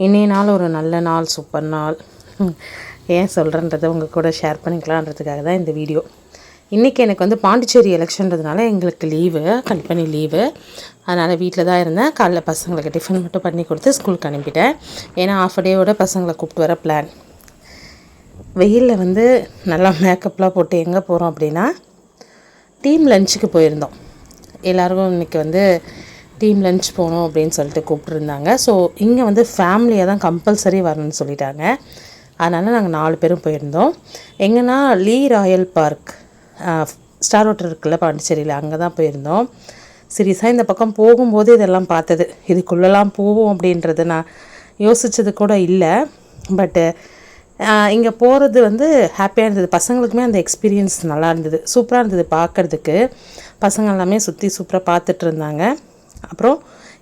இன்றைய நாள் ஒரு நல்ல நாள், சூப்பர் நாள். ஏன் சொல்கிறேன்றதை உங்கள் கூட ஷேர் பண்ணிக்கலான்றதுக்காக தான் இந்த வீடியோ. இன்றைக்கி எனக்கு வந்து பாண்டிச்சேரி எலெக்ஷன்றதுனால எங்களுக்கு லீவு, கம்பெனி லீவு. அதனால் வீட்டில் தான் இருந்தேன். காலைல பசங்களுக்கு டிஃபன் மட்டும் பண்ணி கொடுத்து ஸ்கூலுக்கு அனுப்பிட்டேன். ஏன்னா ஆஃப் டேவோட பசங்களை கூப்பிட்டு வர பிளான். வெயிலில் வந்து நல்லா மேக்கப்லாம் போட்டு எங்கே போகிறோம் அப்படின்னா டீம் லஞ்சுக்கு போயிருந்தோம். எல்லோருக்கும் இன்றைக்கி வந்து டீம் லஞ்ச் போகணும் அப்படின்னு சொல்லிட்டு கூப்பிட்ருந்தாங்க. ஸோ இங்கே வந்து ஃபேமிலியாக தான் கம்பல்சரி வரணும்னு சொல்லிட்டாங்க. அதனால் நாங்கள் 4 பேரும் போயிருந்தோம். எங்கன்னா லீ ராயல் பார்க், ஸ்டார் ஹோட்டல் இருக்குல்ல பாண்டிச்சேரியில், அங்கே தான் போயிருந்தோம். சீரியஸாக இந்த பக்கம் போகும்போது இதெல்லாம் பார்த்தது, இதுக்குள்ளெல்லாம் போவோம் அப்படின்றது நான் யோசித்தது கூட இல்லை. பட்டு இங்கே போகிறது வந்து ஹாப்பியாக இருந்தது. பசங்களுக்குமே அந்த எக்ஸ்பீரியன்ஸ் நல்லா இருந்தது, சூப்பராக இருந்தது பார்க்குறதுக்கு. பசங்க எல்லாமே சுற்றி சூப்பராக பார்த்துட்டு இருந்தாங்க. அப்புறம்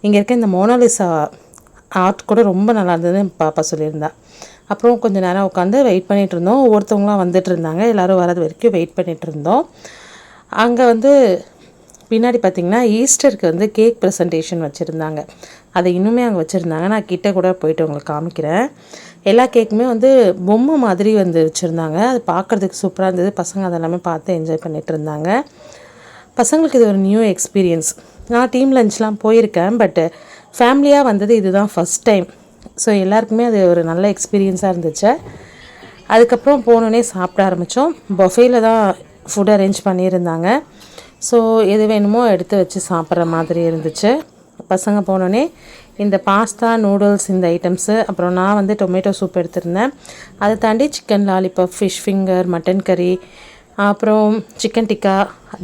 இங்கே இருக்க இந்த மோனாலிசா ஆர்ட் கூட ரொம்ப நல்லா இருந்ததுன்னு பாப்பா சொல்லியிருந்தா. அப்புறம் கொஞ்சம் நேரம் உட்காந்து வெயிட் பண்ணிகிட்டு இருந்தோம். ஒவ்வொருத்தவங்களாம் வந்துட்டு இருந்தாங்க. எல்லோரும் வர்றது வரைக்கும் வெயிட் பண்ணிகிட்டு இருந்தோம். அங்கே வந்து பின்னாடி பார்த்திங்கன்னா ஈஸ்டருக்கு வந்து கேக் ப்ரெசன்டேஷன் வச்சுருந்தாங்க. அதை இன்னுமே அங்கே வச்சுருந்தாங்க. நான் கிட்டே கூட போயிட்டு உங்களுக்கு காமிக்கிறேன். எல்லா கேக்குமே வந்து பொம்மை மாதிரி வந்து வச்சுருந்தாங்க. அது பார்க்குறதுக்கு சூப்பராக இருந்தது. பசங்க அதெல்லாமே பார்த்து என்ஜாய் பண்ணிகிட்டு இருந்தாங்க. பசங்களுக்கு இது ஒரு நியூ எக்ஸ்பீரியன்ஸ். நான் டீம் லஞ்ச்லாம் போயிருக்கேன், பட்டு ஃபேமிலியாக வந்தது இதுதான் ஃபஸ்ட் டைம். ஸோ எல்லாருக்குமே அது ஒரு நல்ல எக்ஸ்பீரியன்ஸாக இருந்துச்சு. அதுக்கப்புறம் போனோடனே சாப்பிட ஆரம்பித்தோம். பஃபேயில் தான் ஃபுட் அரேஞ்ச் பண்ணியிருந்தாங்க. ஸோ எது வேணுமோ எடுத்து வச்சு சாப்பிட்ற மாதிரி இருந்துச்சு. பசங்க போனோடனே இந்த பாஸ்தா, நூடுல்ஸ், இந்த ஐட்டம்ஸு, அப்புறம் நான் வந்து டொமேட்டோ சூப் எடுத்திருந்தேன். அதை தாண்டி chicken lollipop, fish finger, mutton கறி, அப்புறம் சிக்கன் டிக்கா,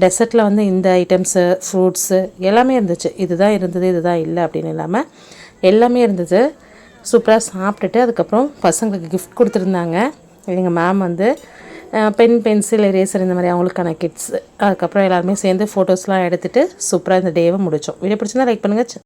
டெசர்ட்டில் வந்து இந்த ஐட்டம்ஸு, ஃப்ரூட்ஸு எல்லாமே இருந்துச்சு. இதுதான் இருந்தது, இதுதான் இல்லை அப்படின்னு இல்லாமல் எல்லாமே இருந்தது. சூப்பராக சாப்பிட்டுட்டு அதுக்கப்புறம் பசங்களுக்கு கிஃப்ட் கொடுத்துருந்தாங்க. எங்கள் மேம் வந்து பென், பென்சில், எரேசர் இந்த மாதிரி அவங்களுக்கான கிட்ஸு. அதுக்கப்புறம் எல்லாருமே சேர்ந்து ஃபோட்டோஸ்லாம் எடுத்துகிட்டு சூப்பராக இந்த டேவை முடித்தோம். வீடியோ பிடிச்சிருந்தா லைக் பண்ணுங்கள்.